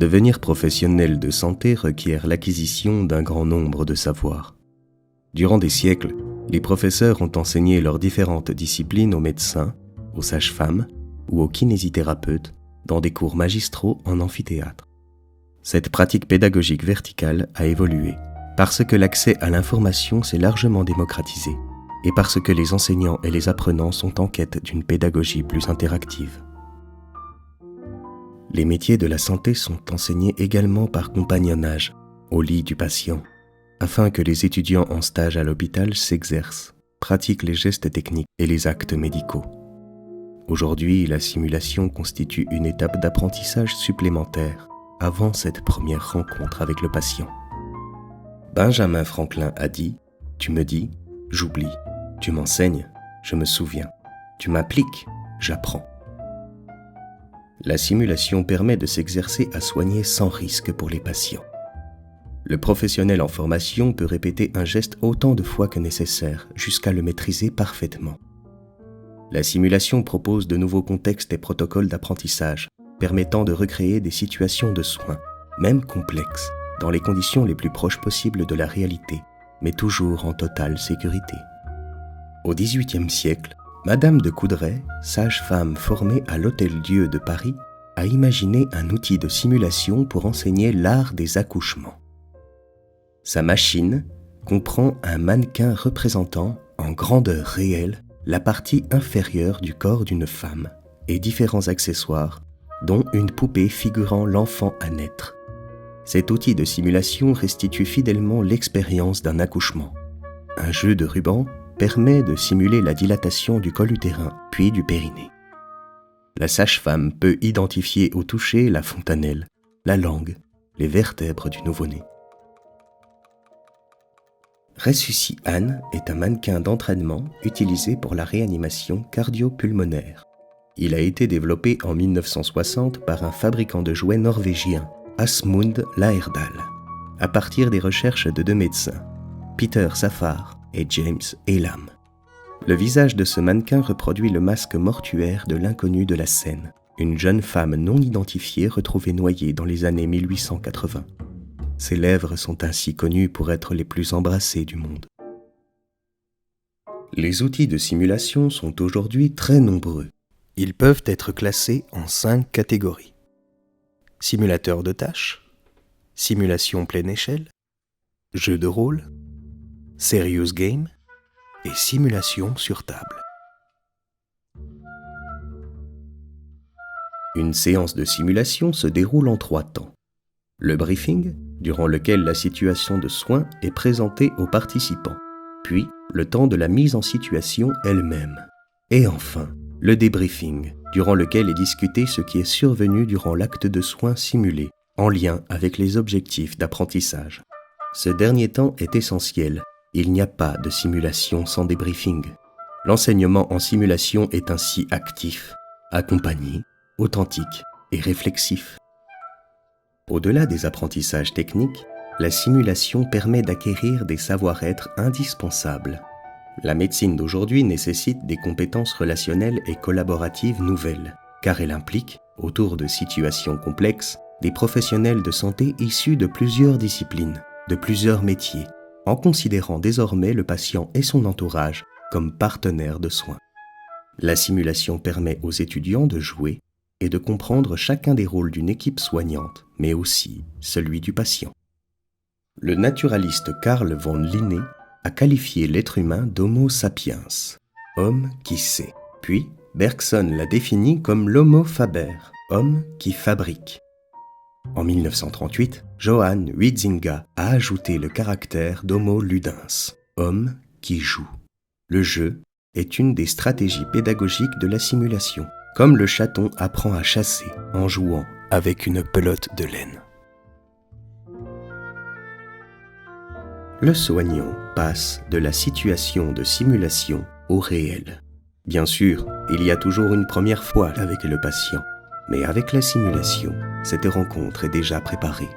Devenir professionnel de santé requiert l'acquisition d'un grand nombre de savoirs. Durant des siècles, les professeurs ont enseigné leurs différentes disciplines aux médecins, aux sages-femmes ou aux kinésithérapeutes dans des cours magistraux en amphithéâtre. Cette pratique pédagogique verticale a évolué parce que l'accès à l'information s'est largement démocratisé et parce que les enseignants et les apprenants sont en quête d'une pédagogie plus interactive. Les métiers de la santé sont enseignés également par compagnonnage, au lit du patient, afin que les étudiants en stage à l'hôpital s'exercent, pratiquent les gestes techniques et les actes médicaux. Aujourd'hui, la simulation constitue une étape d'apprentissage supplémentaire avant cette première rencontre avec le patient. Benjamin Franklin a dit « Tu me dis, j'oublie. Tu m'enseignes, je me souviens. Tu m'appliques, j'apprends. » La simulation permet de s'exercer à soigner sans risque pour les patients. Le professionnel en formation peut répéter un geste autant de fois que nécessaire jusqu'à le maîtriser parfaitement. La simulation propose de nouveaux contextes et protocoles d'apprentissage, permettant de recréer des situations de soins, même complexes, dans les conditions les plus proches possibles de la réalité, mais toujours en totale sécurité. Au XVIIIe siècle, Madame de Coudray, sage-femme formée à l'Hôtel-Dieu de Paris, a imaginé un outil de simulation pour enseigner l'art des accouchements. Sa machine comprend un mannequin représentant, en grandeur réelle, la partie inférieure du corps d'une femme et différents accessoires, dont une poupée figurant l'enfant à naître. Cet outil de simulation restitue fidèlement l'expérience d'un accouchement. Un jeu de ruban permet de simuler la dilatation du col utérin puis du périnée. La sage-femme peut identifier au toucher la fontanelle, la langue, les vertèbres du nouveau-né. Ressusci-Anne est un mannequin d'entraînement utilisé pour la réanimation cardio-pulmonaire. Il a été développé en 1960 par un fabricant de jouets norvégien, Asmund Laerdal, à partir des recherches de deux médecins, Peter Safar et James Elam. Le visage de ce mannequin reproduit le masque mortuaire de l'inconnu de la Seine, une jeune femme non identifiée retrouvée noyée dans les années 1880. Ses lèvres sont ainsi connues pour être les plus embrassées du monde. Les outils de simulation sont aujourd'hui très nombreux. Ils peuvent être classés en 5 catégories. Simulateur de tâches, simulation pleine échelle, jeu de rôle, serious game et simulation sur table. Une séance de simulation se déroule en 3 temps. Le briefing, durant lequel la situation de soin est présentée aux participants, puis le temps de la mise en situation elle-même. Et enfin, le débriefing, durant lequel est discuté ce qui est survenu durant l'acte de soin simulé, en lien avec les objectifs d'apprentissage. Ce dernier temps est essentiel. Il n'y a pas de simulation sans débriefing. L'enseignement en simulation est ainsi actif, accompagné, authentique et réflexif. Au-delà des apprentissages techniques, la simulation permet d'acquérir des savoir-être indispensables. La médecine d'aujourd'hui nécessite des compétences relationnelles et collaboratives nouvelles, car elle implique, autour de situations complexes, des professionnels de santé issus de plusieurs disciplines, de plusieurs métiers, en considérant désormais le patient et son entourage comme partenaires de soins. La simulation permet aux étudiants de jouer et de comprendre chacun des rôles d'une équipe soignante, mais aussi celui du patient. Le naturaliste Carl von Linné a qualifié l'être humain d'Homo sapiens, homme qui sait. Puis, Bergson l'a défini comme l'Homo faber, homme qui fabrique. En 1938, Johann Huizinga a ajouté le caractère d'Homo ludens, homme qui joue. Le jeu est une des stratégies pédagogiques de la simulation, comme le chaton apprend à chasser en jouant avec une pelote de laine. Le soignant passe de la situation de simulation au réel. Bien sûr, il y a toujours une première fois avec le patient, mais avec la simulation, cette rencontre est déjà préparée.